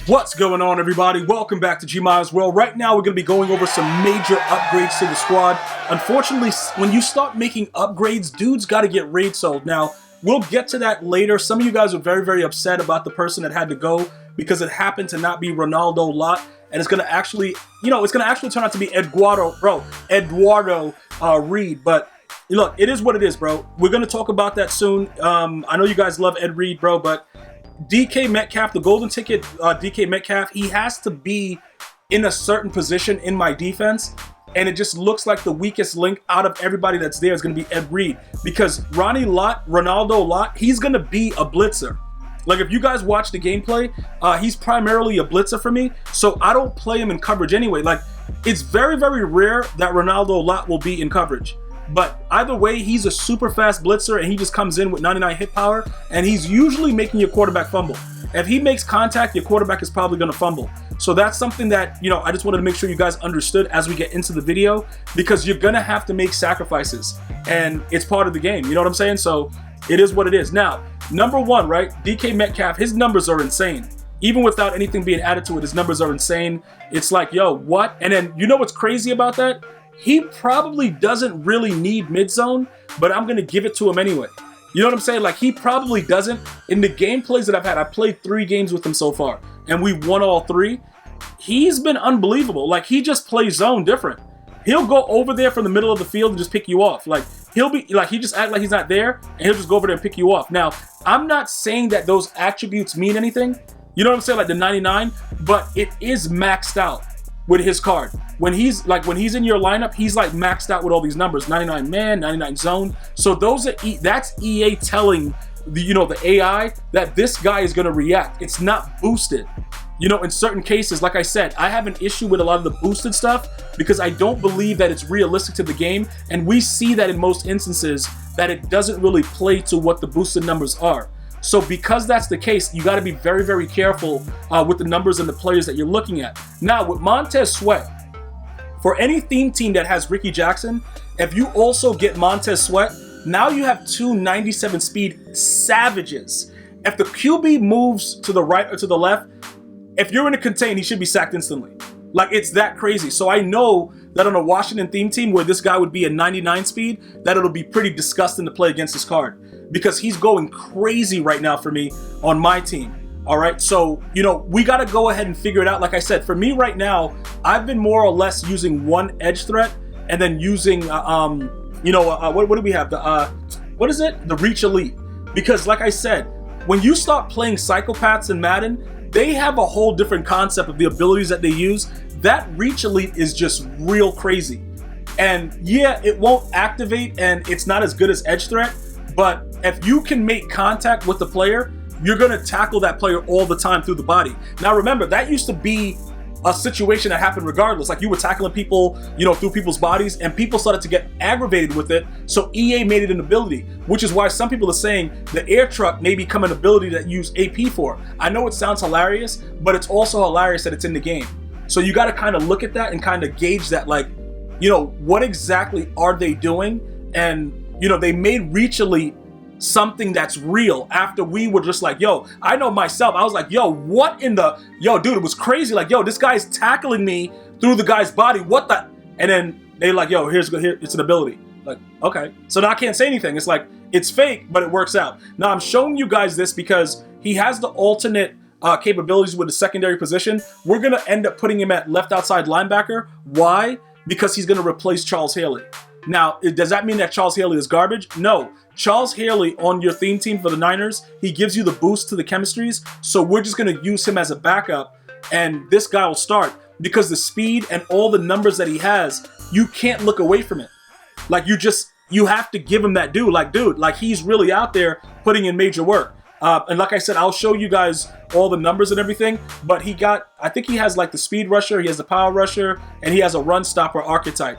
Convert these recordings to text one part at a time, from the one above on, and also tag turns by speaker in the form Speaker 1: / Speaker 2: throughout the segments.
Speaker 1: What's going on, everybody? Welcome back to GmiasWorld. Right now, we're going to be going over some major upgrades to the squad. Unfortunately, when you start making upgrades, dudes got to get raid sold. Now, we'll get to that later. Some of you guys are very, very upset about the person that had to go because it happened to not be Ronaldo Lot, and it's going to actually, it's going to actually turn out to be Eduardo Reed. But look, it is what it is, bro. We're going to talk about that soon. I know you guys love Ed Reed, bro, but DK Metcalf, the golden ticket DK Metcalf, he has to be in a certain position in my defense, and it just looks like the weakest link out of everybody that's there is going to be Ed Reed, because Ronaldo Lot, he's going to be a blitzer. Like, if you guys watch the gameplay, he's primarily a blitzer for me, so I don't play him in coverage anyway. Like, it's very, very rare that Ronaldo Lot will be in coverage. But either way, he's a super fast blitzer, and he just comes in with 99 hit power, and he's usually making your quarterback fumble. If he makes contact, your quarterback is probably going to fumble. So that's something that, I just wanted to make sure you guys understood as we get into the video, because you're going to have to make sacrifices, and it's part of the game. You know what I'm saying? So it is what it is. Now, number one, right? DK Metcalf, his numbers are insane. Even without anything being added to it, his numbers are insane. It's like, yo, what? And then, you know what's crazy about that? He probably doesn't really need mid-zone, but I'm going to give it to him anyway. You know what I'm saying? Like, he probably doesn't. In the gameplays that I've had, I played 3 games with him so far, and we won all 3. He's been unbelievable. Like, he just plays zone different. He'll go over there from the middle of the field and just pick you off. Like, he'll be like, he just act like he's not there, and he'll just go over there and pick you off. Now, I'm not saying that those attributes mean anything. You know what I'm saying? Like the 99, but it is maxed out with his card. When he's in your lineup, he's like maxed out with all these numbers: 99 man, 99 zone. So those are that's EA telling the AI that this guy is going to react. It's not boosted. In certain cases, like I said, I have an issue with a lot of the boosted stuff because I don't believe that it's realistic to the game, and we see that in most instances that it doesn't really play to what the boosted numbers are. So because that's the case, you got to be very, very careful with the numbers and the players that you're looking at. Now, with Montez Sweat, for any theme team that has Ricky Jackson, if you also get Montez Sweat, now you have 2 97 speed savages. If the QB moves to the right or to the left, if you're in a contain, he should be sacked instantly. Like, it's that crazy. So I know that on a Washington theme team where this guy would be a 99 speed, that it'll be pretty disgusting to play against this card, because he's going crazy right now for me on my team. All right, so we got to go ahead and figure it out. Like I said, for me right now, I've been more or less using one edge threat and then using what do we have? The Reach Elite. Because like I said, when you start playing psychopaths in Madden, they have a whole different concept of the abilities that they use. That Reach Elite is just real crazy. And yeah, it won't activate and it's not as good as edge threat, but if you can make contact with the player, you're going to tackle that player all the time through the body. Now remember, that used to be a situation that happened regardless. Like, you were tackling people, through people's bodies, and people started to get aggravated with it. So EA made it an ability, which is why some people are saying the air truck may become an ability that you use AP for. I know it sounds hilarious, but it's also hilarious that it's in the game. So you got to kind of look at that and kind of gauge that, like, what exactly are they doing? And, they made Reach Elite something that's real after we were just like, yo, I know myself, I was like, yo, what in the, dude, it was crazy. Like, yo, this guy's tackling me through the guy's body. What the? And then they're like, yo, here, it's an ability. Like, okay. So now I can't say anything. It's like, it's fake, but it works out. Now I'm showing you guys this because he has the alternate capabilities with the secondary position. We're going to end up putting him at left outside linebacker. Why? Because he's going to replace Charles Haley. Now, does that mean that Charles Haley is garbage? No. Charles Haley on your theme team for the Niners, he gives you the boost to the chemistries, so we're just going to use him as a backup, and this guy will start because the speed and all the numbers that he has, you can't look away from it. Like, you have to give him that due. Like, dude, like, he's really out there putting in major work. And like I said, I'll show you guys all the numbers and everything, but I think he has like the speed rusher, he has the power rusher, and he has a run stopper archetype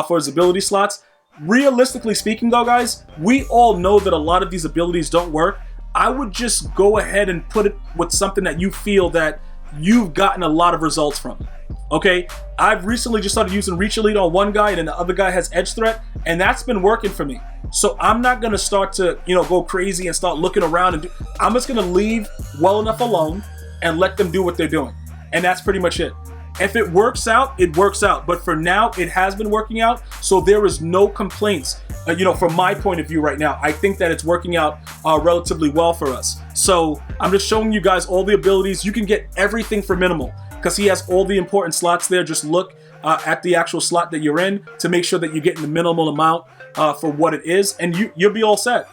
Speaker 1: for his ability slots. Realistically speaking though, guys, we all know that a lot of these abilities don't work. I would just go ahead and put it with something that you feel that you've gotten a lot of results from. Okay, I've recently just started using Reach Elite on one guy, and then the other guy has edge threat, and that's been working for me. So I'm not gonna start to go crazy and start looking around I'm just gonna leave well enough alone and let them do what they're doing. And that's pretty much it. If it works out, it works out. But for now, it has been working out. So there is no complaints, from my point of view right now. I think that it's working out relatively well for us. So I'm just showing you guys all the abilities. You can get everything for minimal because he has all the important slots there. Just look at the actual slot that you're in to make sure that you're getting the minimal amount for what it is. And you'll be all set.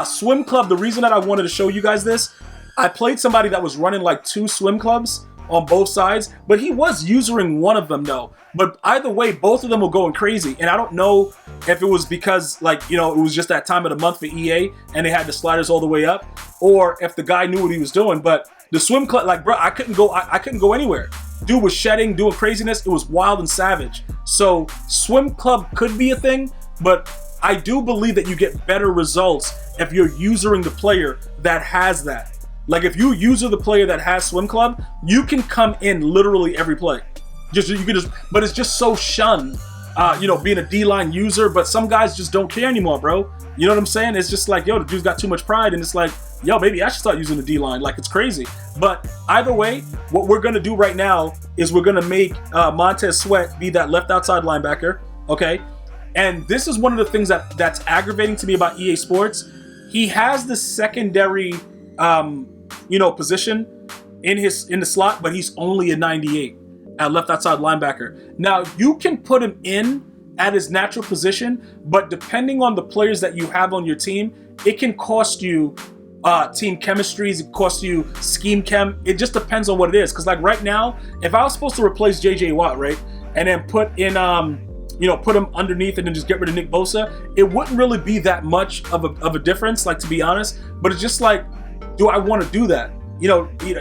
Speaker 1: Swim club, the reason that I wanted to show you guys this, I played somebody that was running like 2 swim clubs on both sides, but he was usering one of them though. But either way, both of them were going crazy. And I don't know if it was because it was just that time of the month for EA and they had the sliders all the way up, or if the guy knew what he was doing. But the swim club, like, bro, I couldn't go anywhere. Dude was shedding, doing craziness. It was wild and savage. So swim club could be a thing, but I do believe that you get better results if you're using the player that has that. Like if you user the player that has swim club, you can come in literally every play. But it's just so shunned, being a D-line user. But some guys just don't care anymore, bro. You know what I'm saying? It's just like, yo, the dude's got too much pride, and it's like, yo, maybe I should start using the D-line. Like, it's crazy. But either way, what we're gonna do right now is we're gonna make Montez Sweat be that left outside linebacker, okay? And this is one of the things that's aggravating to me about EA Sports. He has the secondary position in the slot, but he's only a 98 at left outside linebacker. Now you can put him in at his natural position, but depending on the players that you have on your team, it can cost you team chemistries, it costs you scheme chem. It just depends on what it is. Because like right now, if I was supposed to replace JJ Watt, right, and then put in put him underneath and then just get rid of Nick Bosa, it wouldn't really be that much of a difference, like, to be honest. But it's just like, do I want to do that?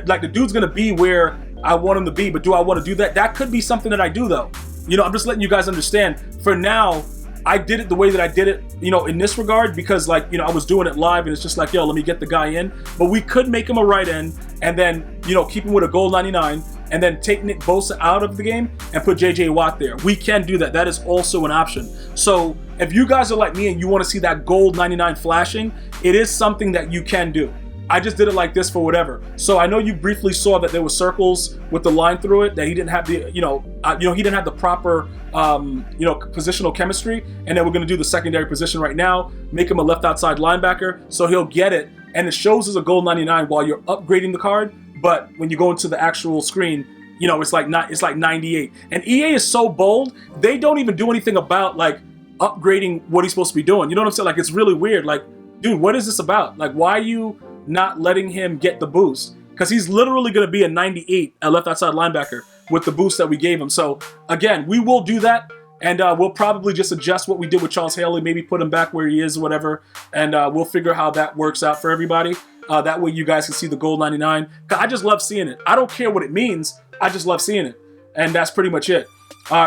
Speaker 1: Like the dude's gonna be where I want him to be, but do I want to do that? That could be something that I do though. I'm just letting you guys understand. For now, I did it the way that I did it, in this regard, because I was doing it live and it's just like, yo, let me get the guy in. But we could make him a right end and then, keep him with a gold 99 and then take Nick Bosa out of the game and put JJ Watt there. We can do that. That is also an option. So if you guys are like me and you want to see that gold 99 flashing, it is something that you can do. I just did it like this for whatever. So I know you briefly saw that there were circles with the line through it, that he didn't have the, he didn't have the proper, positional chemistry. And then we're going to do the secondary position right now, make him a left outside linebacker, so he'll get it. And it shows as a gold 99 while you're upgrading the card. But when you go into the actual screen, it's like 98. And EA is so bold, they don't even do anything about like upgrading what he's supposed to be doing. You know what I'm saying? Like, it's really weird. Like, dude, what is this about? Like, why are you not letting him get the boost? Because he's literally going to be a 98 at left outside linebacker with the boost that we gave him. So again, we will do that, and we'll probably just adjust what we did with Charles Haley, maybe put him back where he is or whatever, and we'll figure how that works out for everybody. That way you guys can see the gold 99. I just love seeing it. I don't care what it means. I just love seeing it. And that's pretty much it.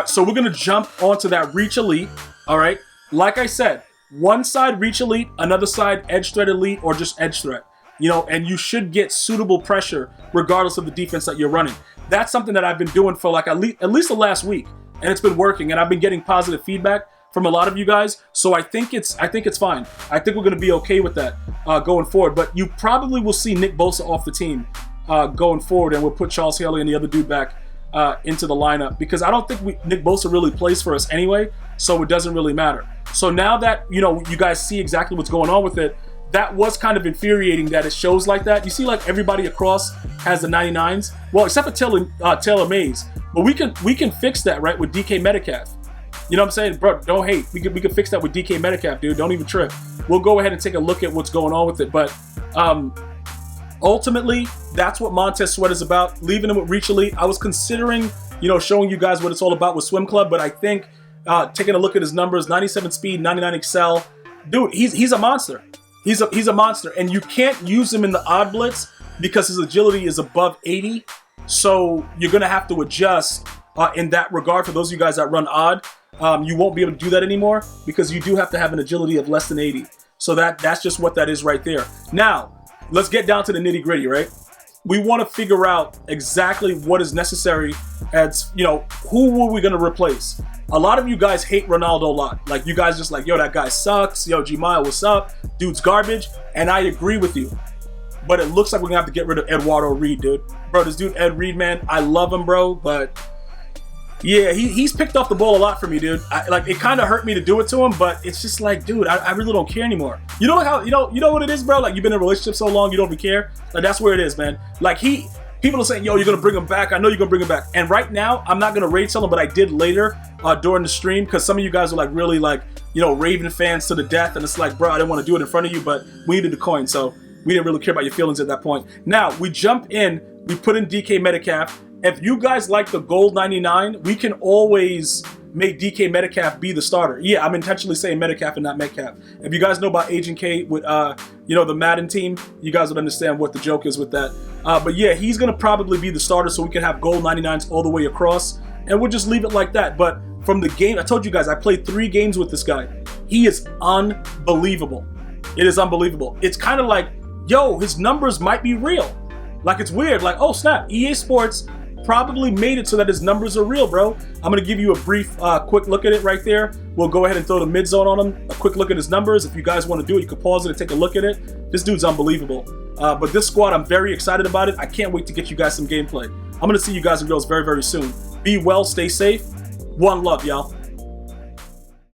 Speaker 1: So we're going to jump onto that Reach Elite. All right. Like I said, one side Reach Elite, another side Edge Threat Elite, or just Edge Threat. And you should get suitable pressure regardless of the defense that you're running. That's something that I've been doing for like at least the last week, and it's been working, and I've been getting positive feedback from a lot of you guys. So I think it's fine. I think we're going to be okay with that going forward. But you probably will see Nick Bosa off the team going forward, and we'll put Charles Haley and the other dude back into the lineup, because I don't think Nick Bosa really plays for us anyway, so it doesn't really matter. So now that you guys see exactly what's going on with it, that was kind of infuriating that it shows like that. You see, like, everybody across has the 99s. Well, except for Taylor Mays. But we can fix that, right, with DK Metcalf. You know what I'm saying? Bro, don't hate. We can fix that with DK Metcalf, dude. Don't even trip. We'll go ahead and take a look at what's going on with it. But ultimately, that's what Montez Sweat is about. Leaving him with Reach Elite. I was considering, showing you guys what it's all about with Swim Club. But I think taking a look at his numbers, 97 speed, 99 excel. Dude, he's a monster. He's a monster, and you can't use him in the odd blitz because his agility is above 80. So you're gonna have to adjust in that regard. For those of you guys that run odd, you won't be able to do that anymore because you do have to have an agility of less than 80. So that's just what that is right there. Now let's get down to the nitty gritty, right? We want to figure out exactly what is necessary as, who are we going to replace? A lot of you guys hate Ronaldo a lot. Like, you guys just like, yo, that guy sucks. Yo, Gmia, what's up? Dude's garbage. And I agree with you. but it looks like we're gonna have to get rid of Eduardo Reed, dude. Bro, this dude Ed Reed, man, I love him, bro, but yeah, he's picked off the ball a lot for me, dude. Like, it kind of hurt me to do it to him, but it's just like, dude, I really don't care anymore. You know how, you know what it is, bro? Like, you've been in a relationship so long, you don't even care. Like, that's where it is, man. Like, people are saying, yo, you're gonna bring him back. I know you're gonna bring him back. And right now, I'm not gonna raid sell him, but I did later during the stream, because some of you guys are like really like, you know, Raven fans to the death, and it's like, bro, I didn't want to do it in front of you, but we needed the coin, so we didn't really care about your feelings at that point. Now, we jump in, we put in DK Metcalf. If you guys like the gold 99, we can always make DK Metcalf be the starter. Yeah, I'm intentionally saying Metcalf and not Metcalf. If you guys know about Agent K with, you know, the Madden team, you guys would understand what the joke is with that. But yeah, he's going to probably be the starter, so we can have gold 99s all the way across, and we'll just leave it like that. But from the game, I told you guys, I played 3 games with this guy. He is unbelievable. It is unbelievable. It's kind of like, yo, his numbers might be real. Like, it's weird. Like, oh, snap, EA Sports probably made it so that his numbers are real, bro. I'm gonna give you a brief, quick look at it right there. We'll go ahead and throw the mid zone on him. A quick look at his numbers. If you guys want to do it, you can pause it and take a look at it. This dude's unbelievable. But this squad, I'm very excited about it. I can't wait to get you guys some gameplay. I'm gonna see you guys and girls very, very soon. Be well, stay safe. One love, y'all.